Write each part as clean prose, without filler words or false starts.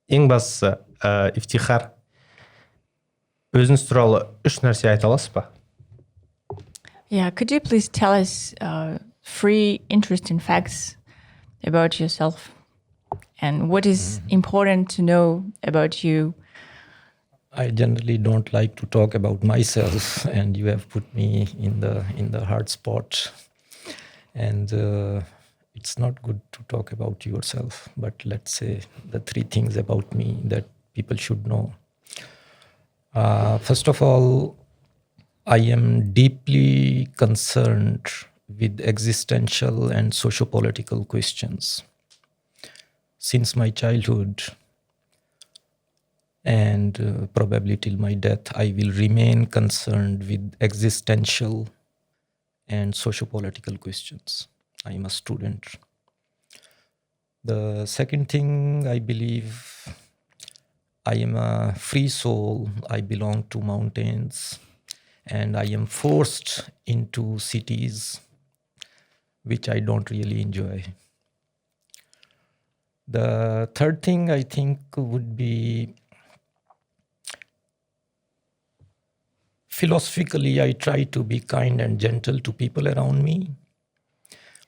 Ең бастысы, Iftikhar, өзіңіз туралы 3 нәрсе айта аласыз ба? Yeah, could you please tell us 3 interesting facts about yourself and what is important to know about you? I generally don't like to talk about myself, and you have put me in the hard spot. And it's not good to talk about yourself, but let's say the 3 things about me that people should know. First of all, I am deeply concerned with existential and socio-political questions. Since my childhood, and probably till my death, I will remain concerned with existential and socio-political questions. I am a student. The second thing, I believe I am a free soul. I belong to mountains, and I am forced into cities, which I don't really enjoy. The third thing I think would be, philosophically, I try to be kind and gentle to people around me,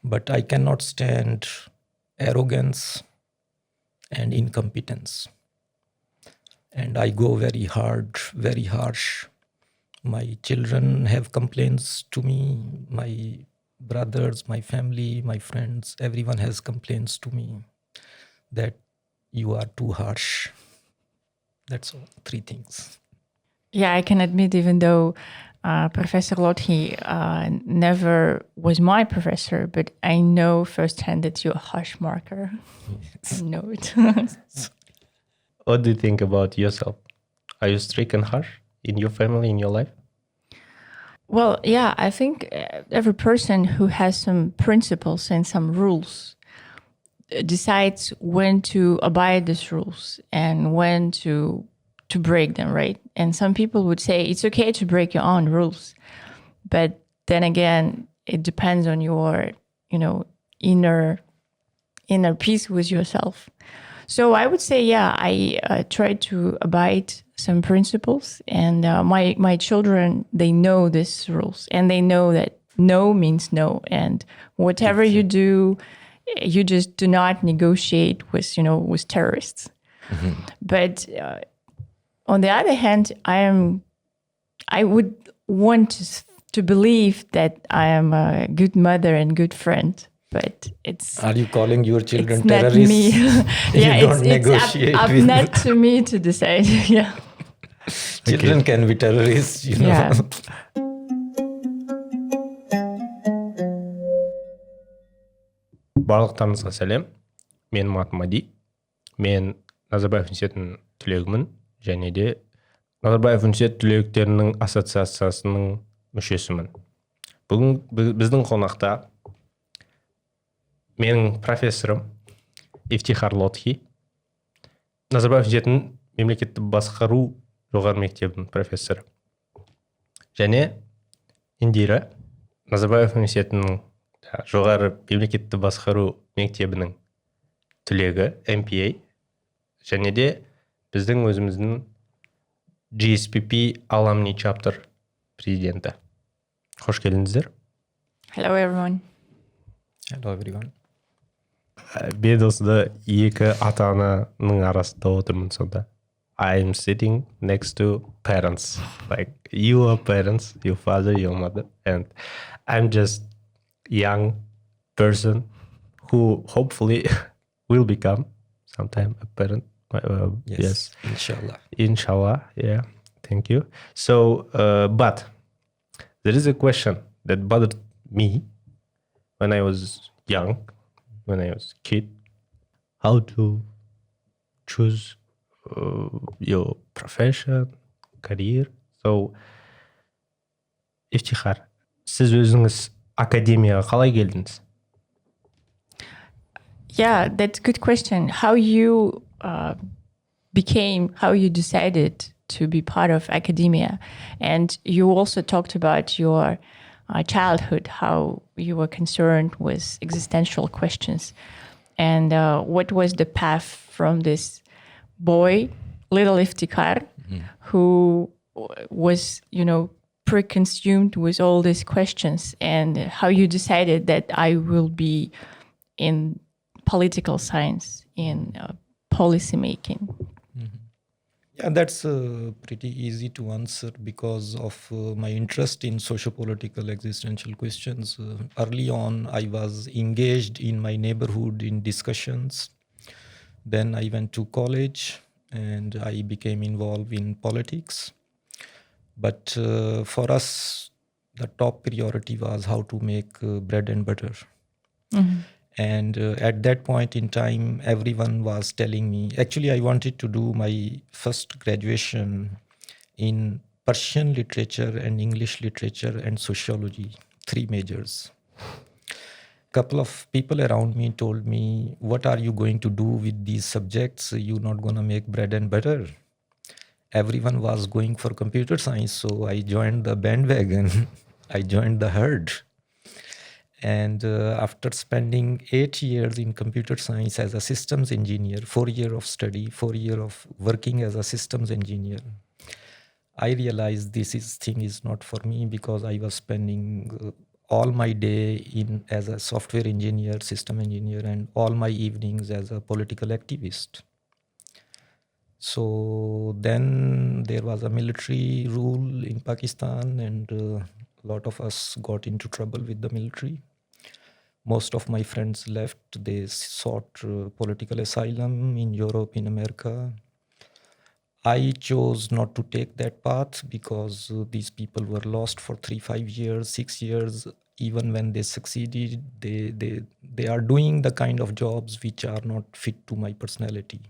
but I cannot stand arrogance and incompetence. And I go very hard, very harsh. My children have complaints to me, my brothers, my family, my friends, everyone has complaints to me that you are too harsh. That's all, 3 things. Yeah, I can admit, even though Professor Lothi never was my professor, but I know firsthand that you're a harsh marker. Yes. I know it. What do you think about yourself? Are you strict and harsh in your family, in your life? Well, yeah, I think every person who has some principles and some rules decides when to abide these rules and when to break them, right? And some people would say it's okay to break your own rules, but then again, it depends on your, inner peace with yourself. So I would say, yeah, I try to abide some principles, and my children, they know these rules, and they know that no means no, and whatever you do, you just do not negotiate with terrorists. Mm-hmm. But on the other hand, I would want to believe that I am a good mother and good friend, but it's... Are you calling your children it's terrorists? Not me. Yeah, you don't negotiate up with not to me to decide. Yeah. Children can be terrorists, Yeah. Барлықтарыңызға сәлем. Менің атым Madi. Мен Назарбаев университетінің түлегімін, және де Назарбаев университет түлектерінің ассоциациясының мүшесімін. Бүгін біздің қонақта менің профессорым Iftikhar Lothi, Назарбаев университетінің мемлекеттік басқару жоғары мектебінің профессоры. Және Indira, Назарбаев университетінің жоғары мемлекеттік басқару мектебінің түлегі, MPA, және де біздің өзіміздің GSPP Alumni Chapter президенті. Қош келдіңіздер. Hello, everyone. Hello, everyone. Мен осында 2 ата-ананың арасында отырмын сонда. I'm sitting next to parents. Like, you are parents, your father, your mother, and I'm just young person who hopefully will become sometime a parent. Yes. Inshallah. Yeah. Thank you. So, but there is a question that bothered me when I was young, when I was a kid, how to choose your profession, career. So, Iftikhar, siz өзіңіз академияға қалай келдіңіз? Yeah, that's a good question. How you decided to be part of academia. And you also talked about your childhood, how you were concerned with existential questions. And what was the path from this boy, little Iftikhar, who was, preconsumed with all these questions, and how you decided that I will be in political science, in policy making. Yeah, that's pretty easy to answer because of my interest in socio-political existential questions. Early on, I was engaged in my neighborhood in discussions. Then I went to college and I became involved in politics. But for us, the top priority was how to make bread and butter. And at that point in time, everyone was telling me, actually, I wanted to do my first graduation in Persian literature and English literature and sociology, 3 majors. Couple of people around me told me, what are you going to do with these subjects? You're not going to make bread and butter. Everyone was going for computer science, so I joined the bandwagon. I joined the herd. And after spending 8 years in computer science as a systems engineer, 4 years of study, 4 years of working as a systems engineer, I realized this thing is not for me because I was spending all my day as a software engineer, system engineer, and all my evenings as a political activist. So then there was a military rule in Pakistan, and a lot of us got into trouble with the military. Most of my friends left. They sought political asylum in Europe, in America. I chose not to take that path because these people were lost for 3-5 years, 6 years. Even when they succeeded, they are doing the kind of jobs which are not fit to my personality.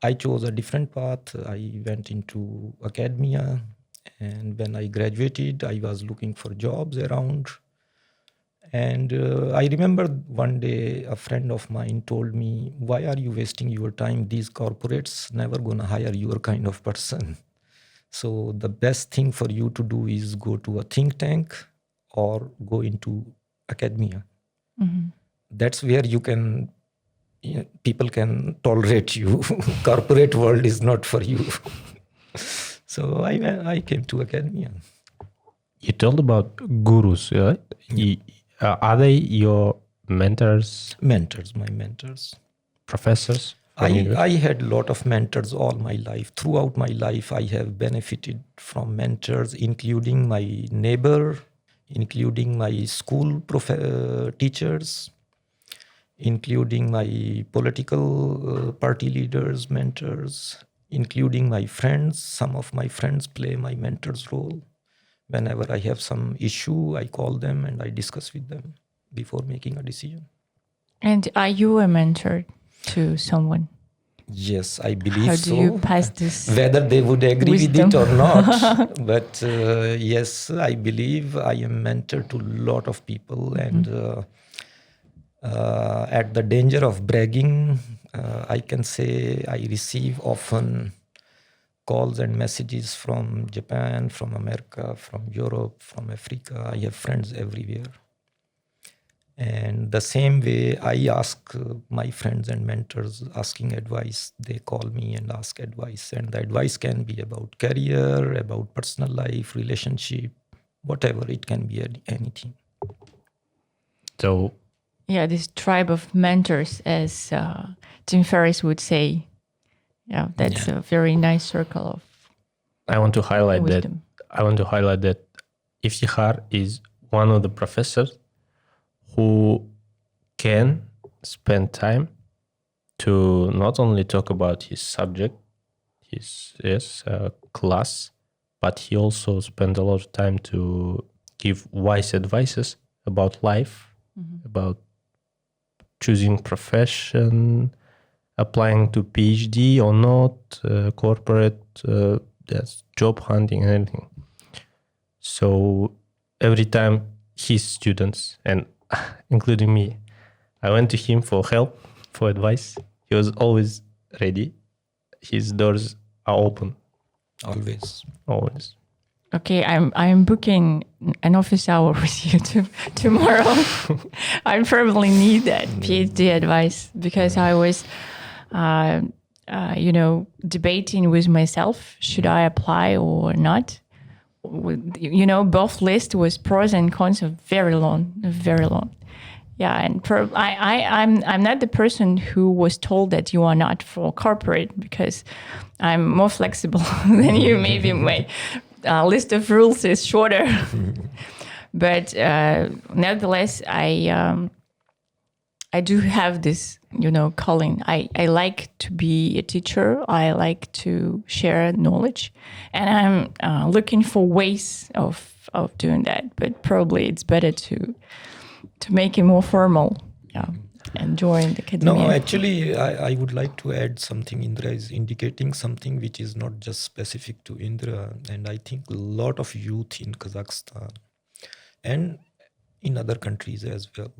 I chose a different path. I went into academia, and when I graduated, I was looking for jobs around. And I remember one day a friend of mine told me, why are you wasting your time? These corporates never gonna hire your kind of person. So the best thing for you to do is go to a think tank or go into academia. That's where people can tolerate you. Corporate world is not for you. So I came to academia. You told about gurus, right? Are they your mentors? Mentors, my mentors. Professors? I had a lot of mentors all my life. Throughout my life, I have benefited from mentors, including my neighbor, including my school teachers, including my political party leaders, mentors, including my friends. Some of my friends play my mentor's role. Whenever I have some issue, I call them and I discuss with them before making a decision. And are you a mentor to someone? Yes, I believe so. How do you pass this Whether they would agree wisdom? with it or not. But yes, I believe I am mentor to a lot of people. And at the danger of bragging, I can say I receive often calls and messages from Japan, from America, from Europe, from Africa. I have friends everywhere. And the same way I ask my friends and mentors asking advice, they call me and ask advice. And the advice can be about career, about personal life, relationship, whatever. It can be anything. So, yeah, this tribe of mentors, as Tim Ferriss would say. Yeah, that's a very nice circle of I want to highlight wisdom. that Iftikhar is one of the professors who can spend time to not only talk about his subject, his class, but he also spent a lot of time to give wise advices about life, about choosing profession, applying to PhD or not, corporate, job hunting and everything. So every time his students, and including me, I went to him for help, for advice. He was always ready. His doors are open. Always. Always. Okay, I'm booking an office hour with you tomorrow. I probably need that PhD advice because I was debating with myself, should I apply or not? Both list was pros and cons of very long. Yeah, and I'm not the person who was told that you are not for corporate, because I'm more flexible than you. Maybe my list of rules is shorter, but nevertheless, I do have this, calling. I like to be a teacher. I like to share knowledge, and I'm looking for ways of doing that. But probably it's better to make it more formal. Yeah, and join the academia. No, actually, I would like to add something. Indira is indicating something which is not just specific to Indira, and I think a lot of youth in Kazakhstan and in other countries as well,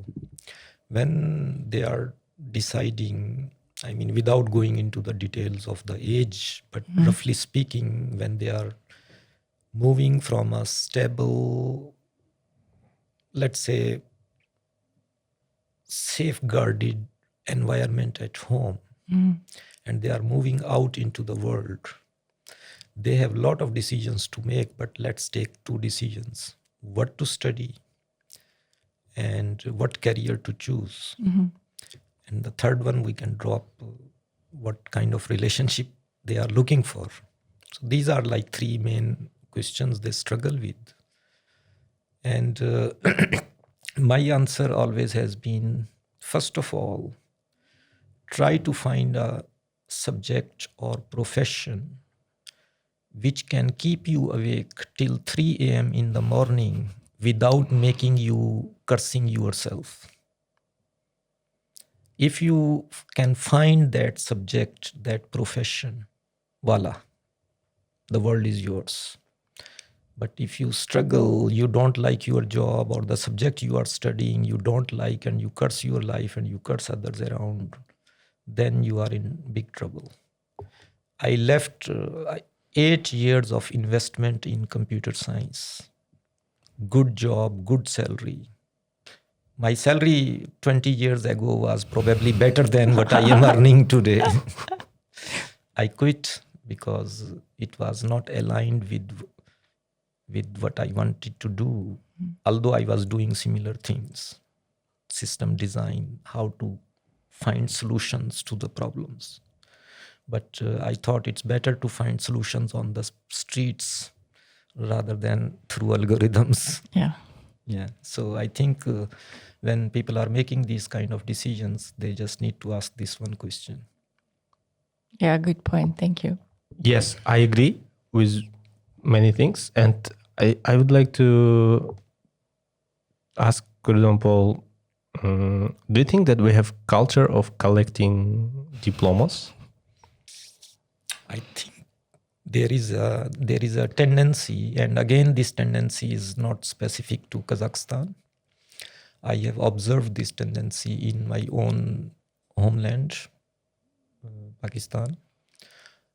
when they are deciding, I mean, without going into the details of the age, but roughly speaking, when they are moving from a stable, let's say, safeguarded environment at home, and they are moving out into the world, they have a lot of decisions to make. But let's take two decisions: what to study and what career to choose. And the third one, we can drop what kind of relationship they are looking for. So these are like three main questions they struggle with. And my answer always has been, first of all, try to find a subject or profession which can keep you awake till 3 a.m. in the morning without making you cursing yourself. If you can find that subject, that profession, voila, the world is yours. But if you struggle, you don't like your job or the subject you are studying, you don't like, and you curse your life and you curse others around, then you are in big trouble. I left 8 years of investment in computer science. Good job, good salary. My salary 20 years ago was probably better than what I am earning today. I quit because it was not aligned with what I wanted to do, although I was doing similar things: system design, how to find solutions to the problems. But I thought it's better to find solutions on the streets rather than through algorithms. Yeah. So I think when people are making these kind of decisions, they just need to ask this one question. Yeah, good point. Thank you. Yes, I agree with many things. And I would like to ask, for example, do you think that we have culture of collecting diplomas? I think there is a tendency, and again, this tendency is not specific to Kazakhstan. I have observed this tendency in my own homeland, Pakistan.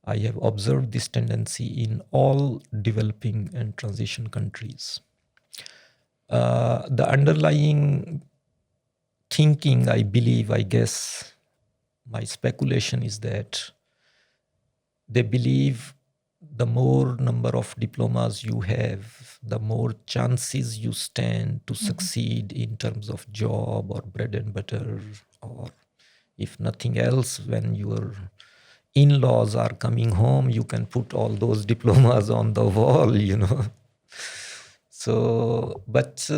I have observed this tendency in all developing and transition countries. The underlying thinking, I believe, I guess, my speculation is that they believe the more number of diplomas you have, the more chances you stand to succeed in terms of job or bread and butter, or if nothing else, when your in-laws are coming home, you can put all those diplomas on the wall, So, but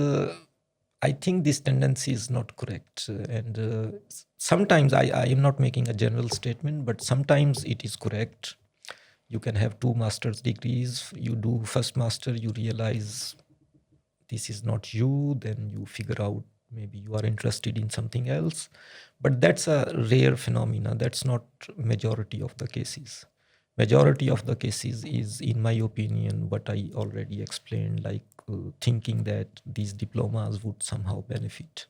I think this tendency is not correct. And sometimes I am not making a general statement, but sometimes it is correct. You can have 2 master's degrees. You do first master, you realize this is not you. Then you figure out maybe you are interested in something else. But that's a rare phenomena. That's not majority of the cases. Majority of the cases is, in my opinion, what I already explained, like thinking that these diplomas would somehow benefit.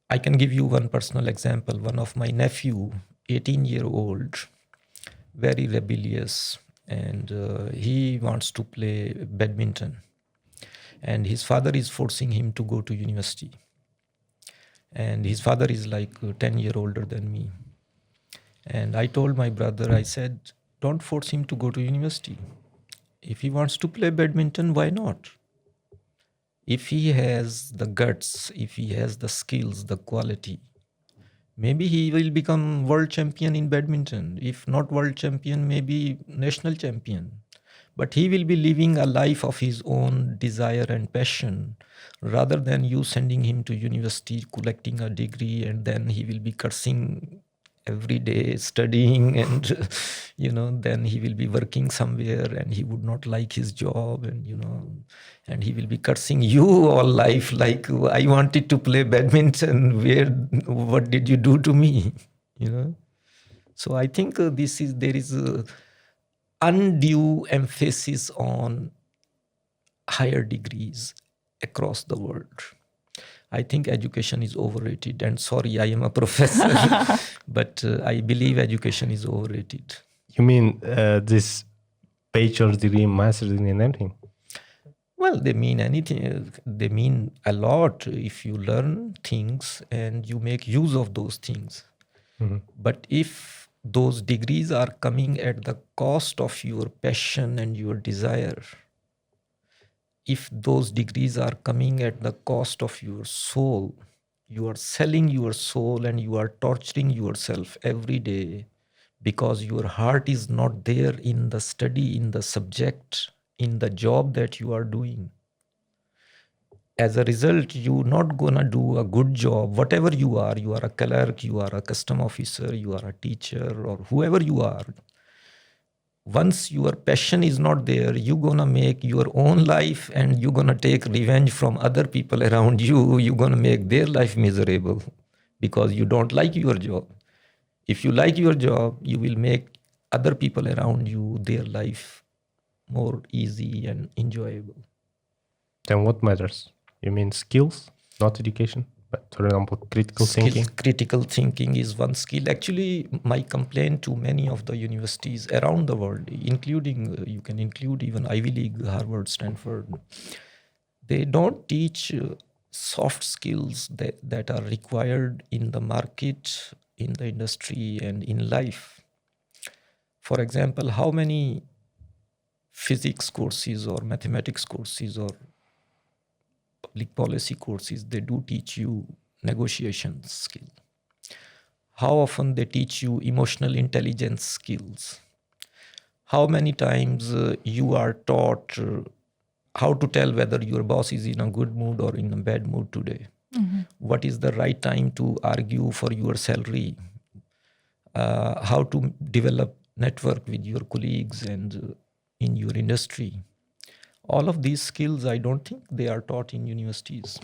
I can give you one personal example. One of my nephew, 18-year-old, very rebellious, and he wants to play badminton. And his father is forcing him to go to university. And his father is like 10 years older than me. And I told my brother, I said, don't force him to go to university. If he wants to play badminton, why not? If he has the guts, if he has the skills, the quality, maybe he will become world champion in badminton. If not world champion, maybe national champion. But he will be living a life of his own desire and passion, rather than you sending him to university, collecting a degree, and then he will be cursing every day, studying, and then he will be working somewhere and he would not like his job, and he will be cursing you all life, like, I wanted to play badminton, what did you do to me? So I think there is a undue emphasis on higher degrees across the world. I think education is overrated. And sorry, I am a professor, but I believe education is overrated. You mean this bachelor's degree, master's degree, and everything? Well, they mean anything. They mean a lot if you learn things and you make use of those things. Mm-hmm. But if those degrees are coming at the cost of your passion and your desire, if those degrees are coming at the cost of your soul, you are selling your soul and you are torturing yourself every day because your heart is not there in the study, in the subject, in the job that you are doing. As a result, you're not gonna do a good job, whatever you are a clerk, you are a custom officer, you are a teacher, or whoever you are. Once your passion is not there, you're gonna make your own life and you're gonna take revenge from other people around you. You're gonna make their life miserable because you don't like your job. If you like your job, you will make other people around you, their life more easy and enjoyable. Then what matters? You mean skills, not education? But for example, critical thinking? Critical thinking is one skill. Actually, my complaint to many of the universities around the world, including, you can include even Ivy League, Harvard, Stanford, they don't teach soft skills that are required in the market, in the industry, and in life. For example, how many physics courses or mathematics courses or public policy courses, they do teach you negotiation skill? How often they teach you emotional intelligence skills? How many times you are taught how to tell whether your boss is in a good mood or in a bad mood today? Mm-hmm. What is the right time to argue for your salary? How to develop network with your colleagues and in your industry? All of these skills, I don't think they are taught in universities.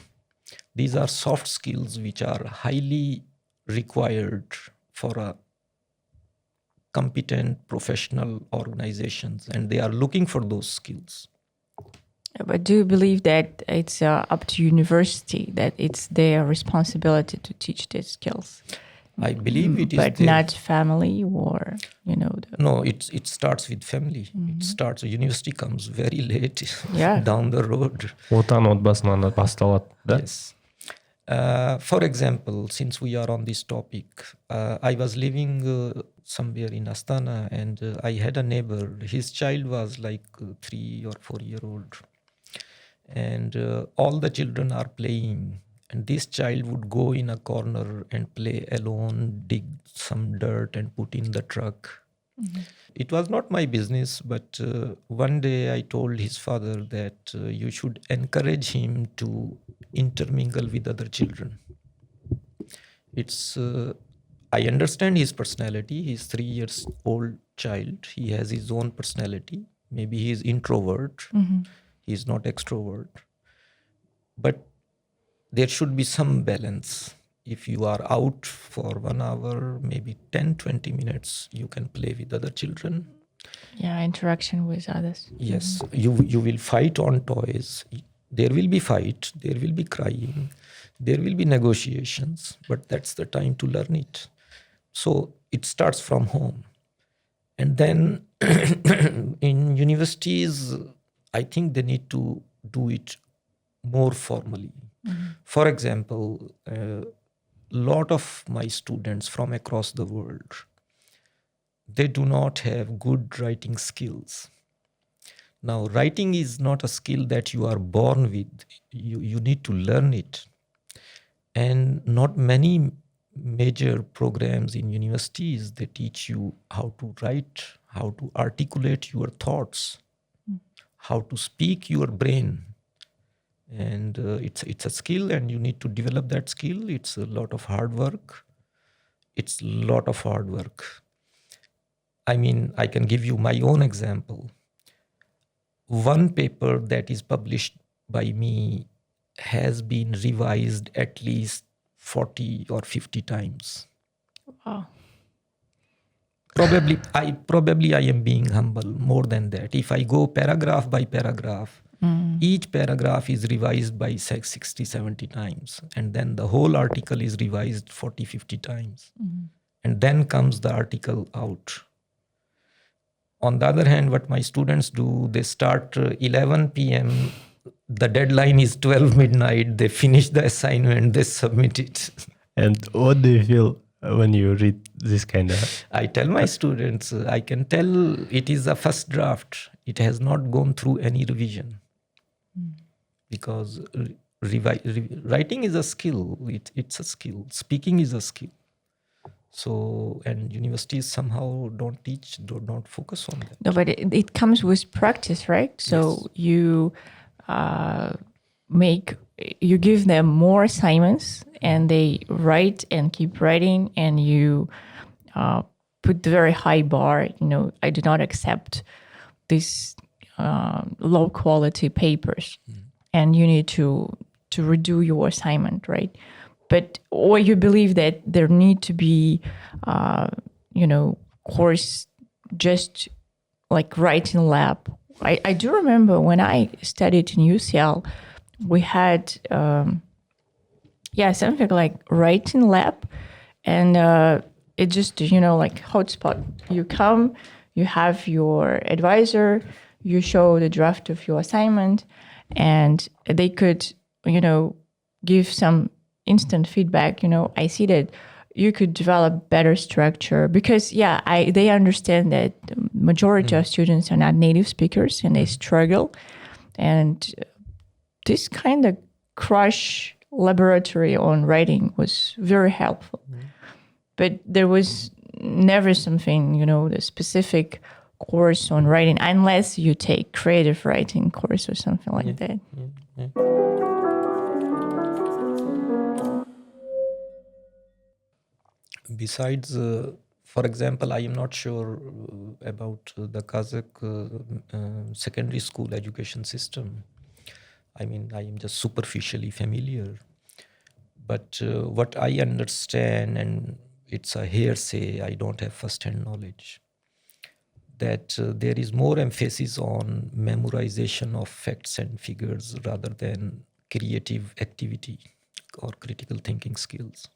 These are soft skills which are highly required for a competent professional organizations, and they are looking for those skills. But do you believe that it's up to university, that it's their responsibility to teach these skills? I believe it is, but not family, or No, it starts with family. Mm-hmm. It starts. University comes very late, down the road. Yes. For example, since we are on this topic, I was living somewhere in Astana, and I had a neighbor. His child was like 3 or 4 year old, and all the children are playing. And this child would go in a corner and play alone, dig some dirt and put in the truck. Mm-hmm. It was not my business, but one day I told his father that you should encourage him to intermingle with other children. I understand his personality. He's 3 years old child. He has his own personality. Maybe he is introvert. Mm-hmm. He's not extrovert. But there should be some balance. If you are out for 1 hour, maybe 10-20 minutes, you can play with other children. Yeah, interaction with others. Yes, mm-hmm. You will fight on toys. There will be fight, there will be crying, there will be negotiations, but that's the time to learn it. So it starts from home. And then in universities, I think they need to do it more formally. Mm-hmm. For example, a lot of my students from across the world, they do not have good writing skills. Now, writing is not a skill that you are born with. You need to learn it. And not many major programs in universities, they teach you how to write, how to articulate your thoughts, how to speak your brain. And it's a skill, and you need to develop that skill. It's a lot of hard work. I mean, I can give you my own example. One paper that is published by me has been revised at least 40 or 50 times. Wow. Probably I am being humble more than that. If I go paragraph by paragraph, each paragraph is revised by 60, 70 times. And then the whole article is revised 40, 50 times. And then comes the article out. On the other hand, what my students do, they start 11 p.m. The deadline is 12 midnight. They finish the assignment, they submit it. And what do you feel when you read this kind of? I tell my students, I can tell it is a first draft. It has not gone through any revision. Because writing is a skill. It's a skill. Speaking is a skill. So, and universities somehow don't focus on that. No, but it comes with practice, right? So you give them more assignments, and they write and keep writing, and you put the very high bar. I do not accept these low quality papers, and you need to redo your assignment, right? But or you believe that there need to be, course just like writing lab. I do remember when I studied in UCL, we had something like writing lab, and it just like hotspot. You come, you have your advisor, you show the draft of your assignment, and they could give some instant feedback. I see that you could develop better structure, because they understand that the majority of students are not native speakers and they struggle, and this kind of crash laboratory on writing was very helpful. But there was never something, the specific course on writing, unless you take creative writing course or something like that. Besides, for example, I am not sure about the Kazakh secondary school education system. I mean, I am just superficially familiar. But what I understand, and it's a hearsay, I don't have first-hand knowledge, that there is more emphasis on memorization of facts and figures rather than creative activity or critical thinking skills.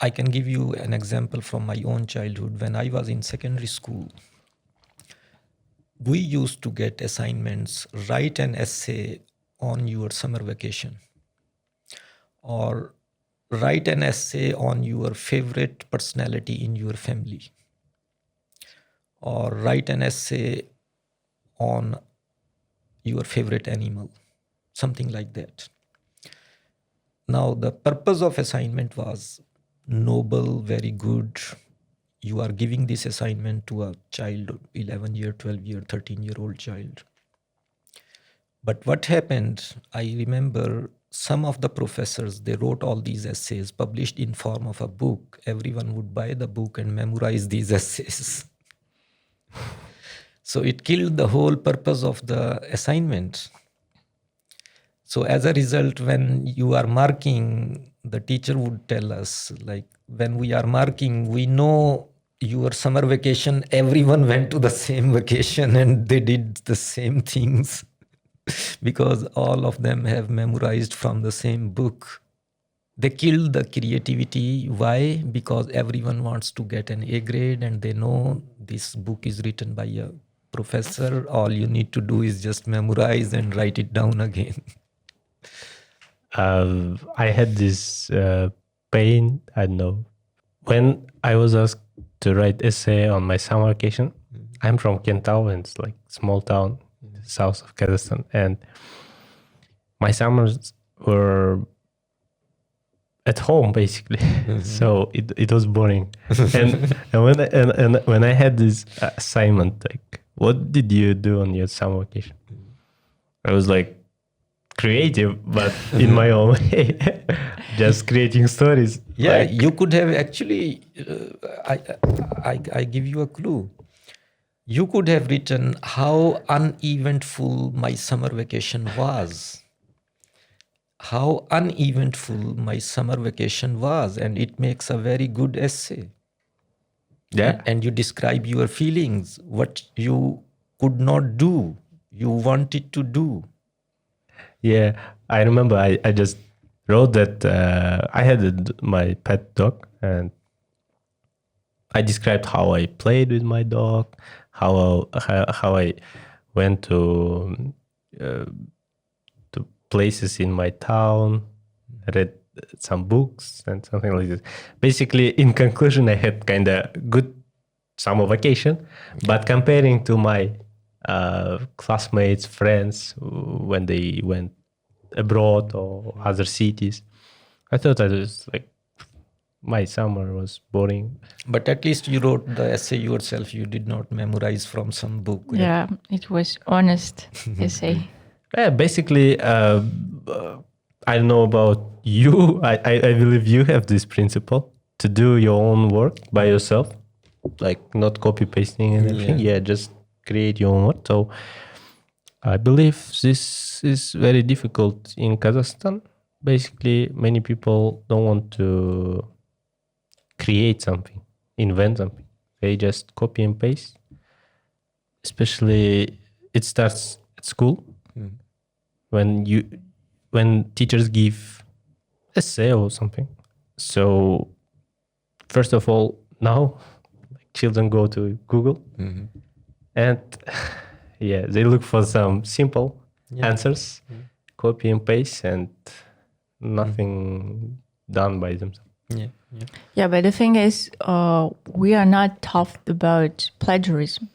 I can give you an example from my own childhood. When I was in secondary school, we used to get assignments, write an essay on your summer vacation, or write an essay on your favorite personality in your family, or write an essay on your favorite animal, something like that. Now, the purpose of assignment was noble, very good. You are giving this assignment to a child, 11-year, 12-year, 13-year-old child. But what happened, I remember some of the professors, they wrote all these essays, published in form of a book. Everyone would buy the book and memorize these essays. So it killed the whole purpose of the assignment. So as a result, when you are marking, the teacher would tell us, like, when we are marking, we know your summer vacation, everyone went to the same vacation and they did the same things because all of them have memorized from the same book. They killed the creativity. Why? Because everyone wants to get an A grade and they know this book is written by a professor. All you need to do is just memorize and write it down again. I had this pain, I don't know. When I was asked to write essay on my summer vacation. I'm from Kentau, and it's like small town south of Kazakhstan, and my summers were at home basically. So it was boring. and when I had this assignment, like, what did you do on your summer vacation? I was like creative, but in my own way, just creating stories. Yeah, like, you could have actually. I give you a clue. You could have written how uneventful my summer vacation was. How uneventful my summer vacation was, and it makes a very good essay. yeah. And you describe your feelings, what you could not do, you wanted to do. Yeah, I remember I just wrote that I had my pet dog, and I described how I played with my dog, how I went to places in my town, read some books and something like this. Basically, in conclusion, I had kind of good summer vacation, but comparing to my classmates, friends, when they went abroad or other cities, I thought I was like, my summer was boring. But at least you wrote the essay yourself. You did not memorize from some book. Yeah, it was honest essay. Yeah, basically, I don't know about you. I believe you have this principle to do your own work by yourself, like not copy pasting and everything. Yeah, just create your own work. So I believe this is very difficult in Kazakhstan. Basically, many people don't want to create something, invent something. They just copy and paste. Especially, it starts at school. When teachers give essay or something. So first of all, now children go to Google and they look for some simple answers, copy and paste, and nothing done by themselves. Yeah, but the thing is, we are not taught about plagiarism.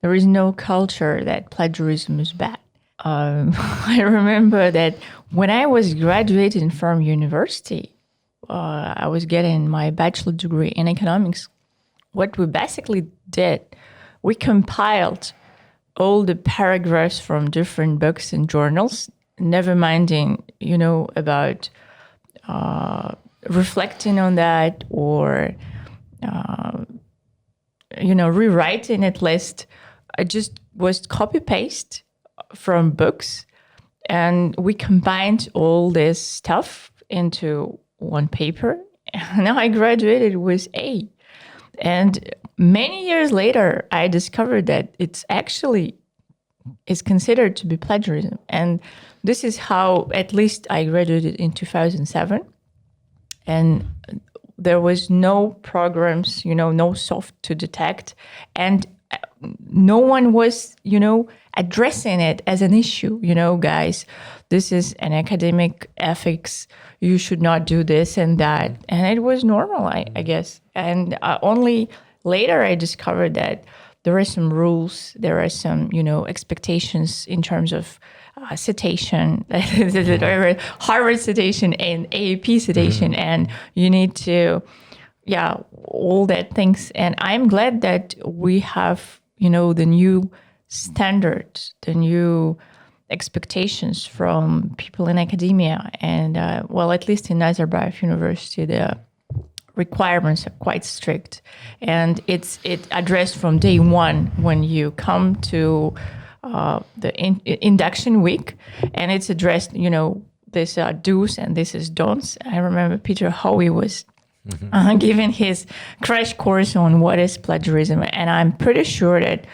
There is no culture that plagiarism is bad. I remember that when I was graduating from university, I was getting my bachelor degree in economics. What we basically did, we compiled all the paragraphs from different books and journals, never minding, about reflecting on that or, rewriting at least. I just was copy-paste from books, and we combined all this stuff into one paper. And now I graduated with A. And many years later, I discovered that it's actually is considered to be plagiarism. And this is how, at least I graduated in 2007. And there was no programs, no soft to detect. And no one was, addressing it as an issue. Guys, this is an academic ethics. You should not do this and that. And it was normal, I guess. And only later I discovered that there are some rules, there are some, expectations in terms of citation, Harvard citation and AAP citation. And you need to, all that things. And I'm glad that we have, the new standards, the new expectations from people in academia. And, at least in Nazarbayev University, the requirements are quite strict. And it's addressed from day one when you come to the induction week. And it's addressed, this are do's and this is don'ts. I remember Peter Howie was giving his crash course on what is plagiarism. And I'm pretty sure that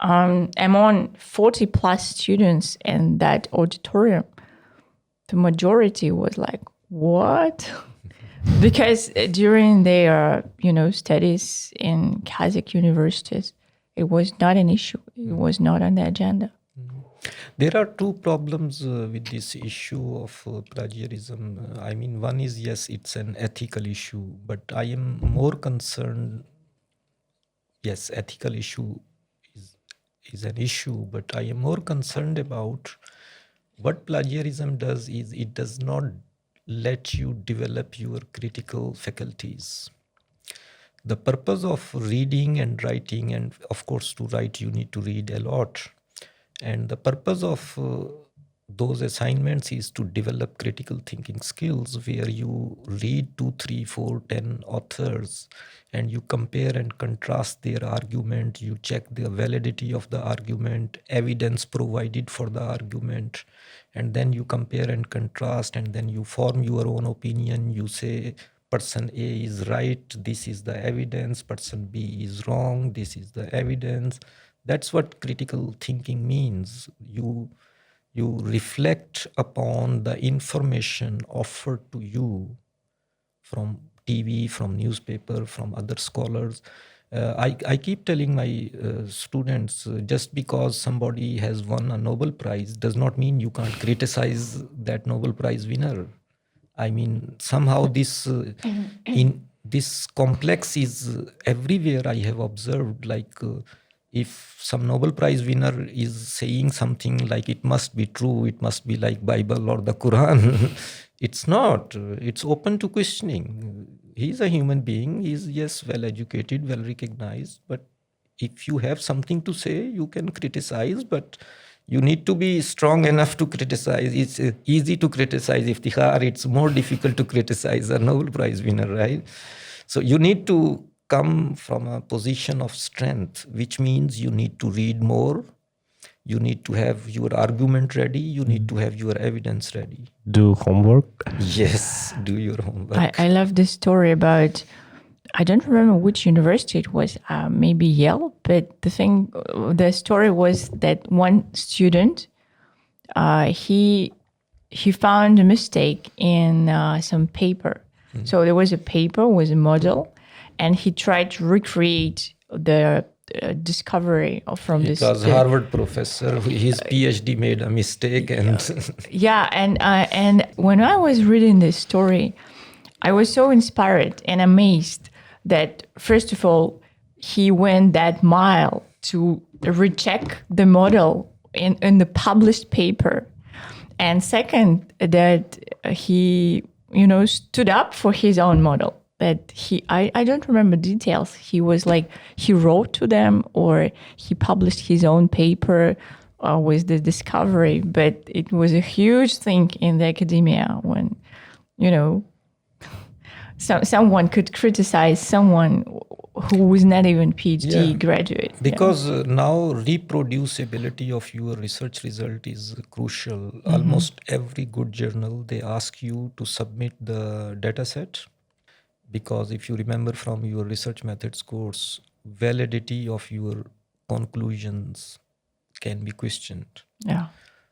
among 40 plus students in that auditorium, the majority was like, what? Because during their, studies in Kazakh universities, it was not an issue. It was not on the agenda. There are two problems with this issue of plagiarism. One is, yes, it's an ethical issue, but I am more concerned yes, ethical issue is an issue, but I am more concerned about what plagiarism does is it does not let you develop your critical faculties. The purpose of reading and writing, and of course to write you need to read a lot, and the purpose of those assignments is to develop critical thinking skills, where you read 2, 3, 4, 10 authors and you compare and contrast their argument, you check the validity of the argument, evidence provided for the argument, and then you compare and contrast, and then you form your own opinion. You say person A is right, this is the evidence, person B is wrong, this is the evidence. That's what critical thinking means. You reflect upon the information offered to you from TV, from newspaper, from other scholars. I keep telling my students, just because somebody has won a Nobel Prize does not mean you can't criticize that Nobel Prize winner. I mean, somehow this complex is everywhere. I have observed, like if some Nobel Prize winner is saying something like it must be true, it must be like Bible or the Quran. It's not. It's open to questioning. He's a human being. He's, yes, well educated, well recognized. But if you have something to say, you can criticize, but you need to be strong enough to criticize. It's easy to criticize Iftikhar. It's more difficult to criticize a Nobel Prize winner, right? So you need to come from a position of strength, which means you need to read more. You need to have your argument ready. You need to have your evidence ready. Do homework. Yes, do your homework. I love this story about, I don't remember which university it was, maybe Yale, but the story was that one student, he found a mistake in some paper. So there was a paper with a model, and he tried to recreate the discovery from this. It was Harvard professor. His PhD made a mistake, and yeah, and when I was reading this story, I was so inspired and amazed that, first of all, he went that mile to recheck the model in the published paper, and second, that he stood up for his own model. That I don't remember details. He was like, he wrote to them or he published his own paper with the discovery. But it was a huge thing in the academia when, someone could criticize someone who was not even PhD graduate. Because now reproducibility of your research result is crucial. Almost every good journal, they ask you to submit the data set. Because if you remember from your research methods course, validity of your conclusions can be questioned. Yeah.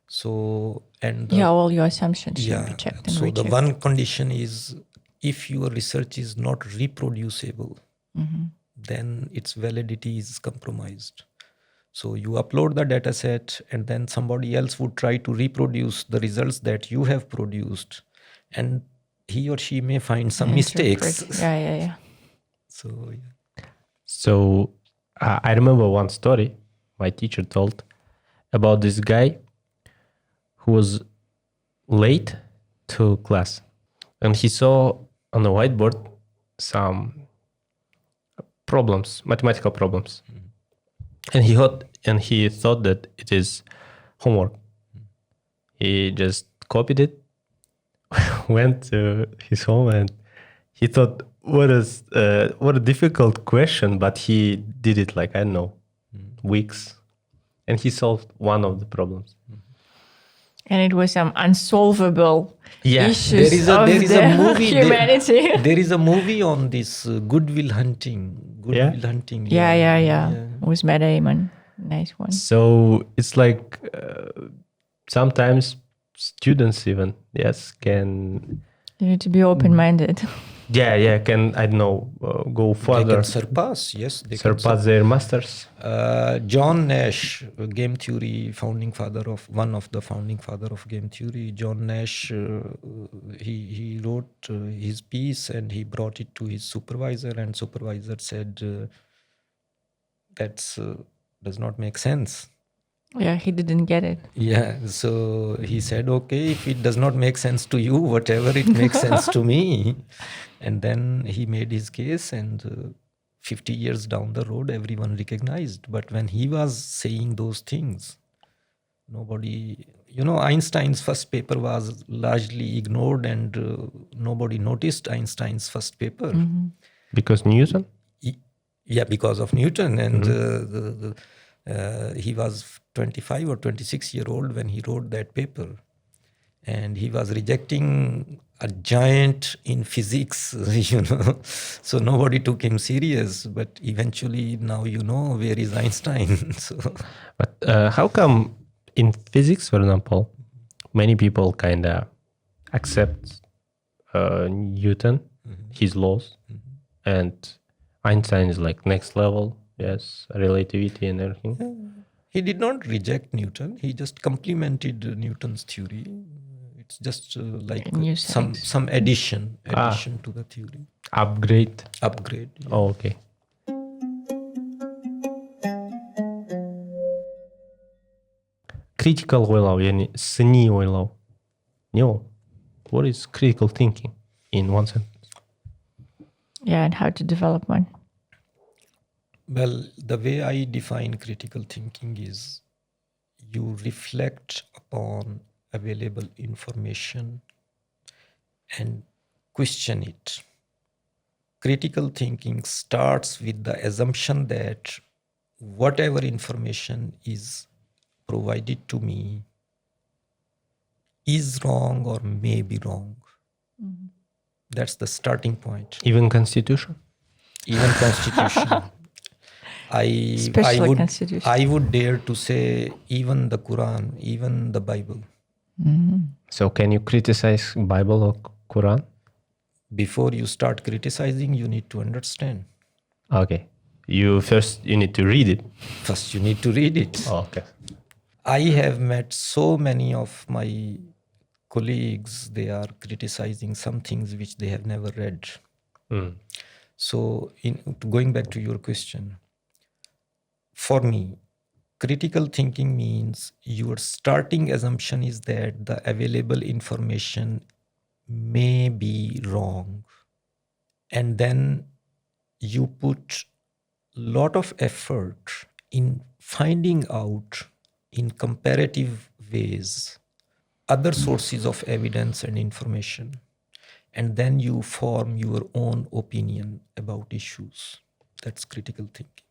So, and all your assumptions should be checked and so rechecked. the one condition is, if your research is not reproducible, then its validity is compromised. So you upload the data set, and then somebody else would try to reproduce the results that you have produced, and he or she may find some mistakes. Yeah. So I remember one story my teacher told about this guy who was late to class, and he saw on the whiteboard some problems, mathematical problems, and he thought that it is homework. He just copied it, went to his home, and he thought, what a difficult question, but he did it like, I don't know, weeks, and he solved one of the problems. And it was some unsolvable issues there is a movie, humanity. There is a movie on this goodwill hunting. Hunting. Yeah. With Madi Damon. Nice one. So it's like sometimes students even, can... You need to be open-minded. Can, I don't know, go further. They can surpass, yes. They surpass their masters. John Nash, game theory, one of the founding father of game theory. John Nash, he wrote his piece and he brought it to his supervisor, and supervisor said, That's does not make sense. Yeah, he didn't get it. Yeah, so he said, okay, if it does not make sense to you, whatever, it makes sense to me. And then he made his case, and 50 years down the road, everyone recognized. But when he was saying those things, nobody, Einstein's first paper was largely ignored, and nobody noticed Einstein's first paper. Because Newton? Yeah, because of Newton. And he was 25 or 26-year-old when he wrote that paper. And he was rejecting a giant in physics, So nobody took him serious. But eventually, now where is Einstein? But how come in physics, for example, many people kind of accept Newton, his laws, and Einstein is like next level, yes, relativity and everything. He did not reject Newton. He just complemented Newton's theory. It's just like New some addition to the theory. Upgrade. Upgrade. Yeah. Oh, okay. Critical ойлау, яғни сыни ойлау. Не ол? What is critical thinking in one sentence? Yeah, and how to develop one. Well, the way I define critical thinking is you reflect upon available information and question it. Critical thinking starts with the assumption that whatever information is provided to me is wrong or may be wrong. That's the starting point. Even constitution? Even constitution. Especially constitution. I would dare to say even the Quran, even the Bible. So can you criticize Bible or Quran? Before you start criticizing, you need to understand. Okay. You need to read it. First, you need to read it. Oh, okay. I have met so many of my colleagues, they are criticizing some things which they have never read. So going back to your question, for me, critical thinking means your starting assumption is that the available information may be wrong. And then you put a lot of effort in finding out in comparative ways other sources of evidence and information. And then you form your own opinion about issues. That's critical thinking.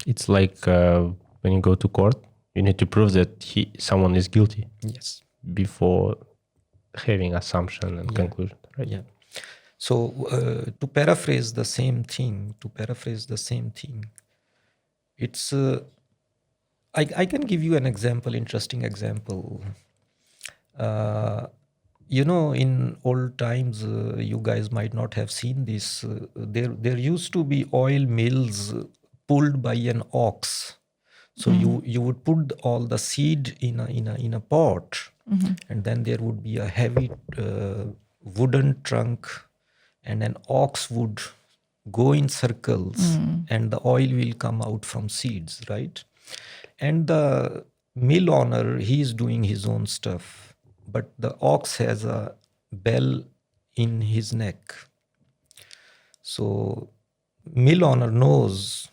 It's like when you go to court, you need to prove that someone is guilty. Yes. Before having assumption and conclusion, right? Yeah. So to paraphrase the same thing, it's I can give you an example, interesting example. In old times, you guys might not have seen this. There used to be oil mills pulled by an ox. So you would put all the seed in a pot, and then there would be a heavy wooden trunk, and an ox would go in circles, and the oil will come out from seeds, right? And the mill owner, he is doing his own stuff, but the ox has a bell in his neck. So mill owner knows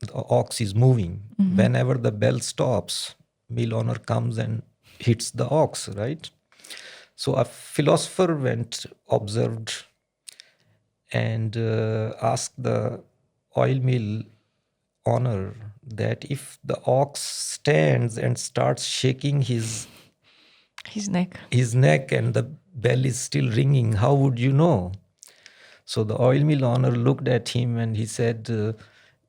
the ox is moving. Whenever the bell stops, mill owner comes and hits the ox, right? So a philosopher observed and asked the oil mill owner that if the ox stands and starts shaking his neck and the bell is still ringing, how would you know? So the oil mill owner looked at him and he said,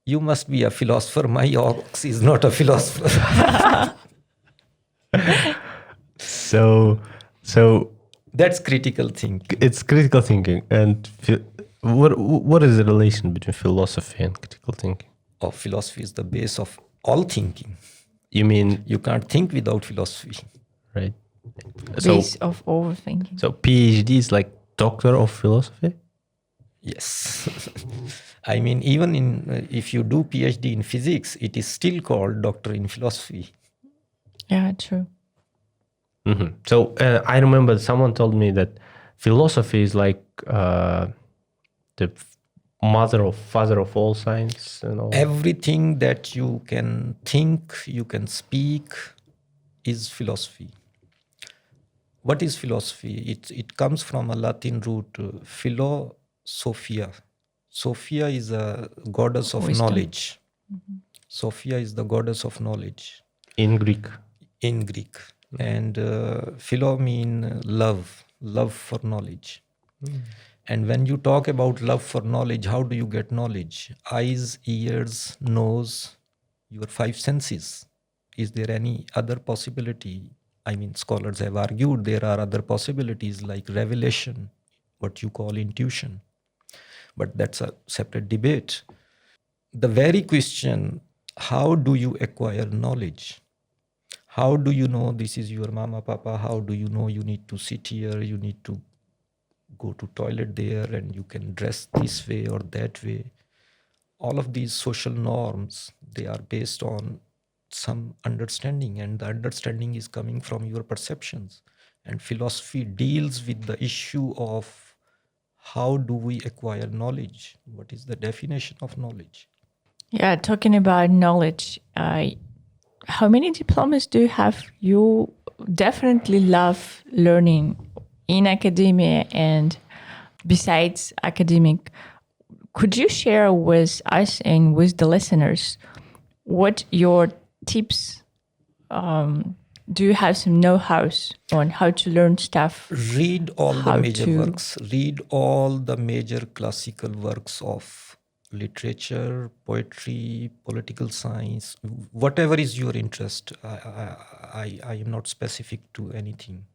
you must be a philosopher. My ox is not a philosopher. So that's critical thinking. It's critical thinking. And what is the relation between philosophy and critical thinking? Oh, philosophy is the base of all thinking. You mean you can't think without philosophy, right? Base of overthinking. So PhD is like doctor of philosophy? Yes. I mean, even in if you do PhD in physics, it is still called doctor in philosophy. Yeah, true. So I remember someone told me that philosophy is like the mother or father of all science and all. Everything that you can think, you can speak, is philosophy. What is philosophy? It comes from a Latin root, philosophia. Sophia is a goddess of Wisdom. knowledge. Sophia is the goddess of knowledge In Greek. in Greek. And philo mean love for knowledge. And when you talk about love for knowledge, how do you get knowledge? Eyes, ears, nose, your five senses. Is there any other possibility? I mean, scholars have argued there are other possibilities like revelation, what you call intuition. But that's a separate debate. The very question, how do you acquire knowledge? How do you know this is your mama, papa? How do you know you need to sit here, you need to go to toilet there, and you can dress this way or that way? All of these social norms, they are based on some understanding, and the understanding is coming from your perceptions. And philosophy deals with the issue of how do we acquire knowledge? What is the definition of knowledge? Yeah, talking about knowledge, how many diplomas do you have? You definitely love learning in academia and besides academic. Could you share with us and with the listeners what your tips? Do you have some know-hows on how to learn stuff? Read all the How major to- works. Read all the major classical works of literature, poetry, political science, whatever is your interest. I am not specific to anything.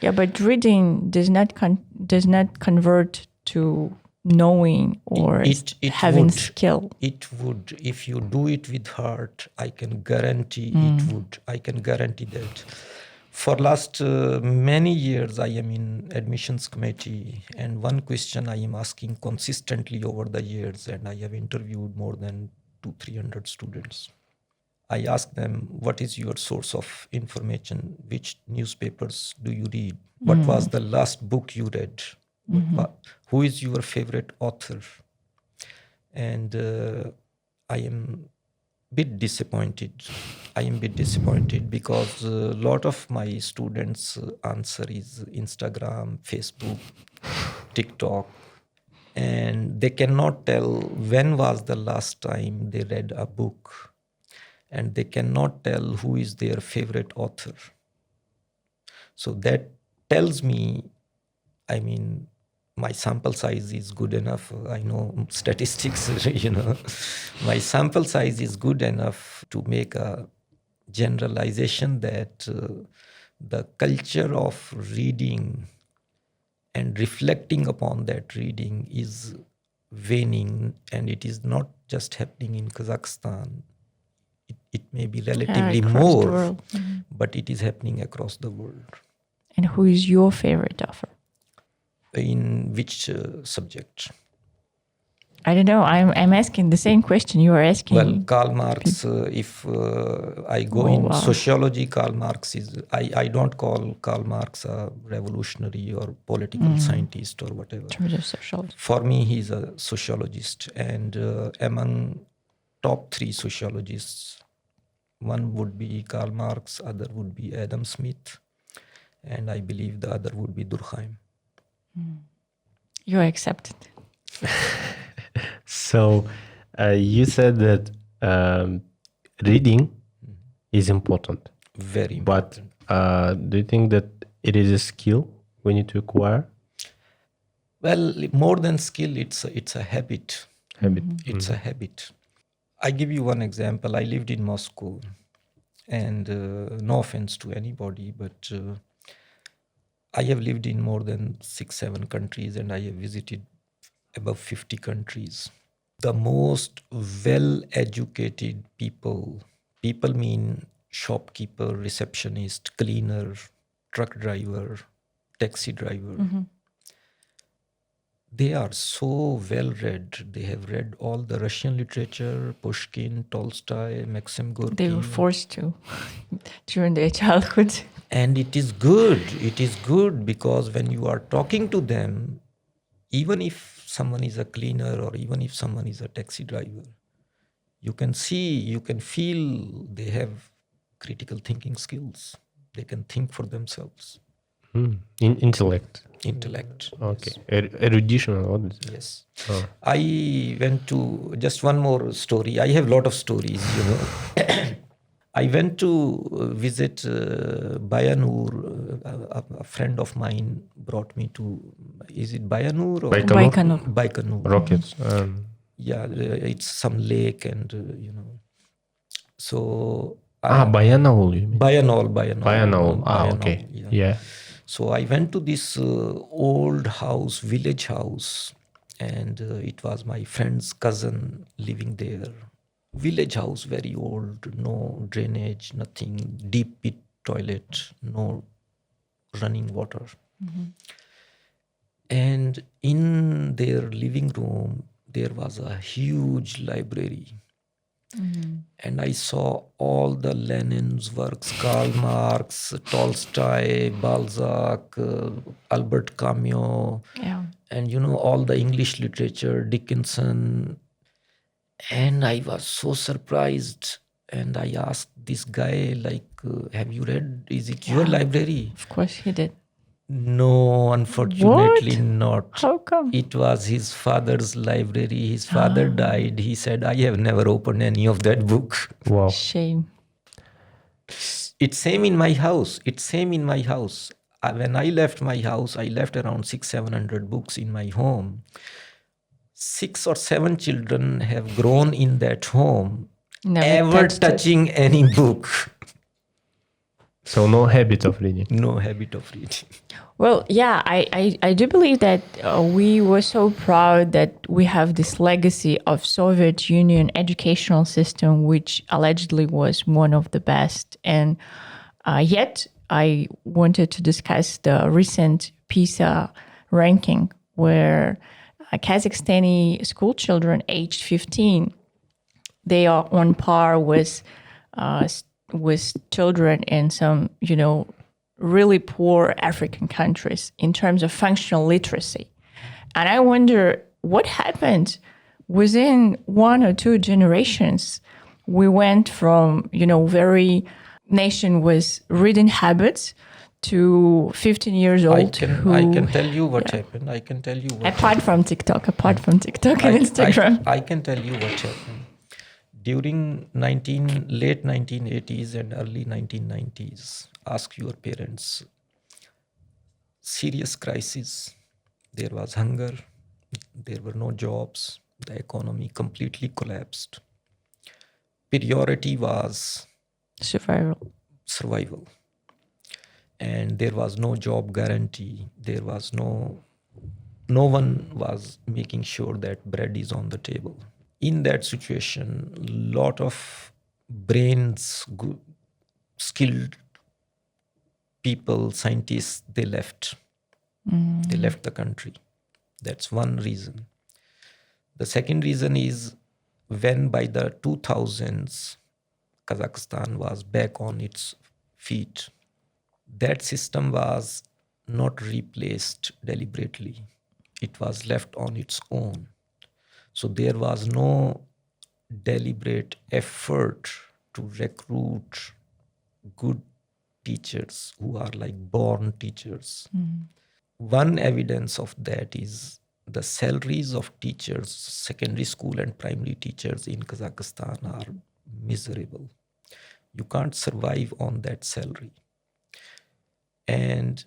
Yeah, but reading does not convert to knowing or having would. skill. It would. If you do it with heart, I can guarantee it would. I can guarantee that. For last many years, I am in admissions committee, and one question I am asking consistently over the years, and I have interviewed more than 200-300 students. I ask them, what is your source of information? Which newspapers do you read? What was the last book you read? Who is your favorite author? And I am bit disappointed. I am a bit disappointed because a lot of my students' answer is Instagram, Facebook, TikTok, and they cannot tell when was the last time they read a book, and they cannot tell who is their favorite author. So that tells me, I mean, my sample size is good enough. I know statistics, my sample size is good enough to make a generalization that the culture of reading and reflecting upon that reading is waning, and it is not just happening in Kazakhstan. It may be relatively across the more, world. but it is happening across the world. And who is your favorite author? In which subject? I don't know. I'm asking the same question you are asking. Well, Karl Marx, if I go in sociology, Karl Marx is, I don't call Karl Marx a revolutionary or political scientist or whatever. In terms of sociology. For me, he's a sociologist. And among top 3 sociologists, one would be Karl Marx, other would be Adam Smith, and I believe the other would be Durkheim. You're accepted. So you said that reading is important. Very important. But do you think that it is a skill we need to acquire? Well, more than skill, it's a habit. It's a habit. I give you one example. I lived in Moscow, and no offense to anybody, but I have lived in more than 6-7 countries, and I have visited above 50 countries. The most well-educated people mean shopkeeper, receptionist, cleaner, truck driver, taxi driver. They are so well read. They have read all the Russian literature, Pushkin, Tolstoy, Maxim Gorky. They were forced to during their childhood. And it is good. It is good because when you are talking to them, even if someone is a cleaner or even if someone is a taxi driver, you can see, you can feel they have critical thinking skills. They can think for themselves. Intellect. Intellect. Okay. Erudition. What is it? Yes. Oh. I went to, just one more story. I have a lot of stories, you know. I went to visit Bayanur. A friend of mine brought me to, is it Bayanur? Or Baikonur. Baikonur. Rockets. Yeah, it's some lake and, you know. So. Bayanol, you mean? Bayanol. Bayanol. Okay. Yeah. So I went to this old house, village house, and it was my friend's cousin living there. Village house, very old, no drainage, nothing, deep pit toilet, no running water. Mm-hmm. And in their living room, there was a huge library. Mm-hmm. And I saw all the Lenin's works, Karl Marx, Tolstoy, Balzac, Albert Camus, and you know, all the English literature, Dickinson. And I was so surprised. And I asked this guy, like, have you read, is it your library? Of course he did. No, unfortunately not. How come? It was his father's library. His father died. He said, I have never opened any of that book. Wow. Shame. It's same in my house. When I left my house, I left around 600-700 books in my home. 6 or 7 children have grown in that home, never touching any book. So no habit of reading. No habit of reading. Well, yeah, I do believe that we were so proud that we have this legacy of Soviet Union educational system, which allegedly was one of the best. And yet I wanted to discuss the recent PISA ranking where Kazakhstani school children aged 15, they are on par with children in some, you know, really poor African countries in terms of functional literacy. And I wonder what happened within 1 or 2 generations. We went from, you know, very nation with reading habits to 15 years old. I can tell you what happened. Apart from TikTok and Instagram. I can tell you what happened. During late 1980s and early 1990s, ask your parents. Serious crisis. There was hunger. There were no jobs. The economy completely collapsed. Priority was survival. And there was no job guarantee. There was no one was making sure that bread is on the table. In that situation, lot of brains, skilled people, scientists, they left. They left the country. That's one reason. The second reason is when by the 2000s, Kazakhstan was back on its feet, that system was not replaced deliberately. It was left on its own. So there was no deliberate effort to recruit good teachers who are like born teachers. One evidence of that is the salaries of teachers, secondary school and primary teachers in Kazakhstan are miserable. You can't survive on that salary. And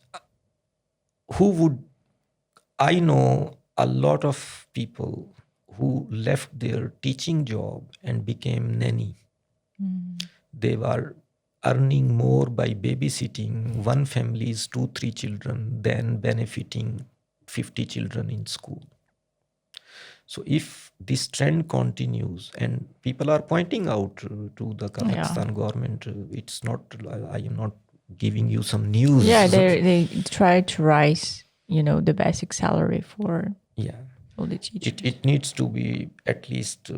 I know a lot of people who left their teaching job and became nanny. They were earning more by babysitting one family's 2-3 children than benefiting 50 children in school. So if this trend continues, and people are pointing out to the Kazakhstan government, it's not, I am not giving you some news. Yeah, they try to rise, you know, the basic salary for Yeah. all the teachers. It needs to be at least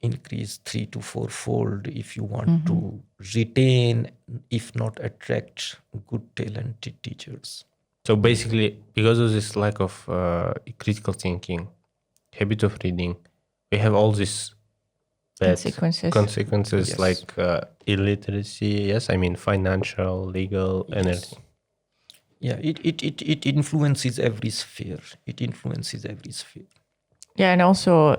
increased 3 to 4-fold if you want to retain, if not attract, good talented teachers. So basically, because of this lack of critical thinking, habit of reading, we have all these bad consequences Yes. like illiteracy. Yes, I mean financial, legal, and everything. Yeah, it influences every sphere. It influences every sphere. Yeah, and also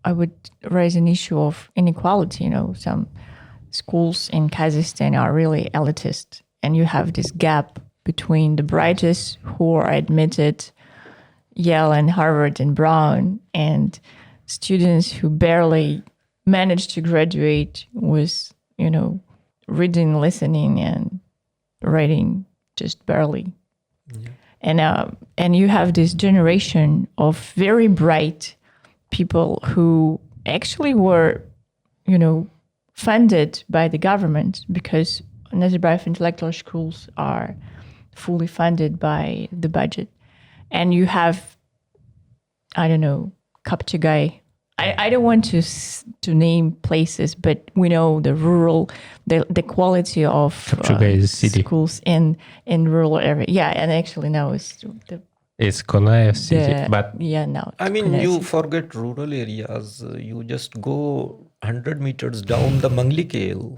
I would raise an issue of inequality. Some schools in Kazakhstan are really elitist, and you have this gap between the brightest who are admitted, Yale and Harvard and Brown, and students who barely manage to graduate with, reading, listening, and writing just barely. Yeah. And you have this generation of very bright people who actually were, funded by the government, because Nazarbayev intellectual schools are fully funded by the budget. And you have, I don't know, Kapchagay. I don't want to name places, but we know the rural, the quality of schools in rural area. Yeah, and actually now it's Konaev city, but yeah, no. I mean, you forget rural areas. You just go 100 meters down the Mangilik Yel.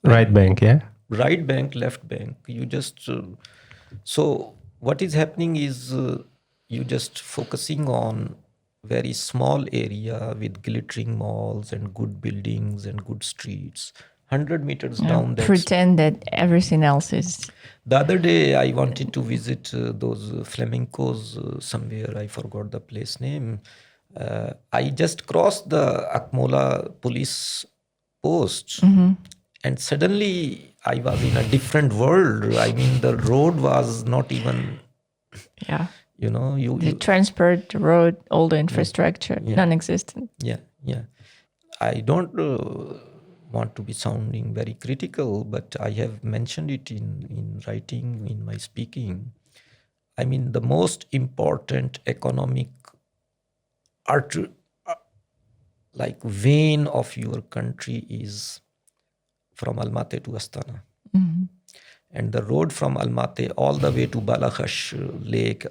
Right bank, yeah. Right bank, left bank. You just so what is happening is you just focusing on very small area with glittering malls and good buildings and good streets. 100 meters down. Pretend that everything else is. The other day, I wanted to visit those flamencos somewhere. I forgot the place name. I just crossed the Akmola police post, and suddenly I was in a different world. I mean, the road was not even. Yeah. The transport, the road, all the infrastructure, non-existent. Yeah. I don't want to be sounding very critical, but I have mentioned it in writing, in my speaking. I mean, the most important economic vein of your country is from Almaty to Astana. And the road from Almaty all the way to Balakhash Lake,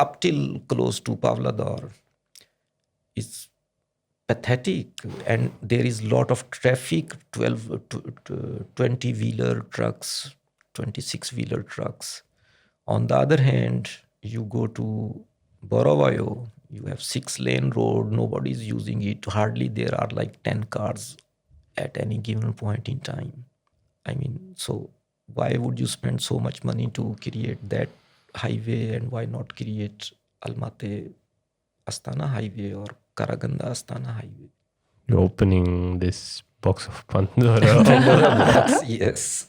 up till close to Pavlodar, is pathetic, and there is lot of traffic, 20-wheeler trucks, 26-wheeler trucks. On the other hand, you go to Borovayo, you have 6-lane road, nobody is using it. Hardly there are like 10 cars at any given point in time. I mean, so why would you spend so much money to create that highway, and why not create Almaty Astana highway or Karaganda Astana highway? You're opening this box of Pandora. Box, yes.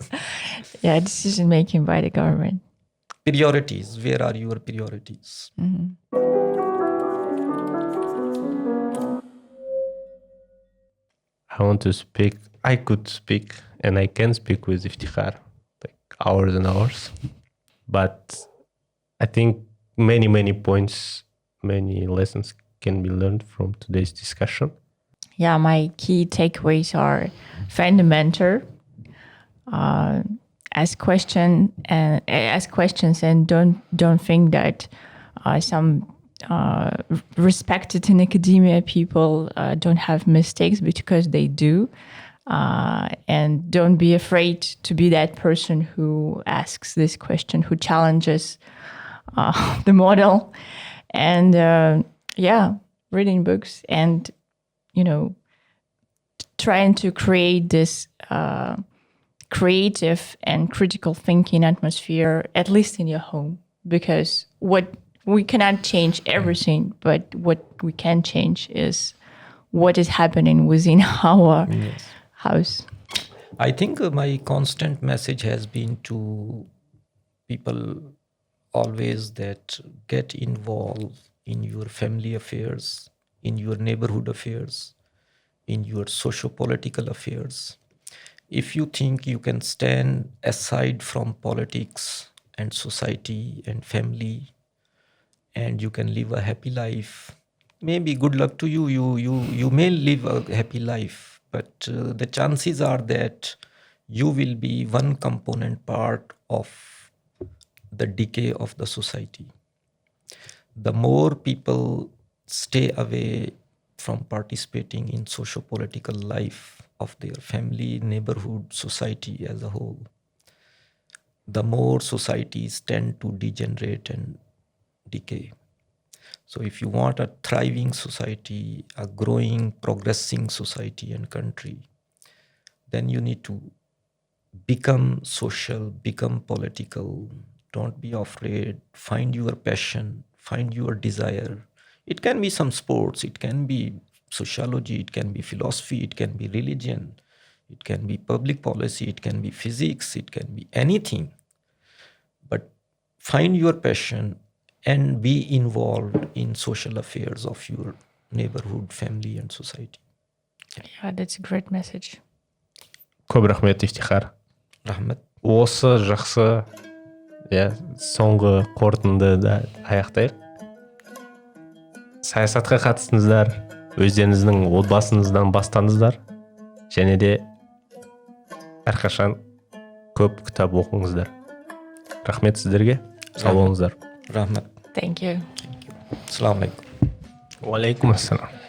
Yeah, decision making by the government. Priorities. Where are your priorities? I want to speak. I could speak, and I can speak with Iftikhar, like hours and hours. But I think many points, many lessons can be learned from today's discussion. Yeah, my key takeaways are fundamental. Ask questions and don't think that some respected in academia people don't have mistakes, because they do. And don't be afraid to be that person who asks this question, who challenges the model. And reading books and, trying to create this creative and critical thinking atmosphere, at least in your home, because we cannot change everything, but what we can change is what is happening within our house. I think my constant message has been to people always that get involved in your family affairs, in your neighborhood affairs, in your socio-political affairs. If you think you can stand aside from politics and society and family and you can live a happy life. Maybe good luck to you. You may live a happy life, but the chances are that you will be one component part of the decay of the society. The more people stay away from participating in socio-political life of their family, neighborhood, society as a whole, the more societies tend to degenerate and decay. So if you want a thriving society, a growing, progressing society and country, then you need to become social, become political. Don't be afraid. Find your passion, find your desire. It can be some sports, it can be sociology, it can be philosophy, it can be religion, it can be public policy, it can be physics, it can be anything. But find your passion and be involved in social affairs of your neighborhood, family and society. Yeah, that's a great message. Көп рахмет, Iftikhar. Rahmat. Осы жақсы соңғы қорытындыда аяқтайық. Саясатқа қатыстыңыздар, өздеріңіздің отбасыңыздан бастаңыздар, және де әрқашан көп кітап оқыңыздар. Рахмет сіздерге. Сау болыңыздар. Rahmat. Thank you. Assalamu alaikum. Уалейкум ассалам.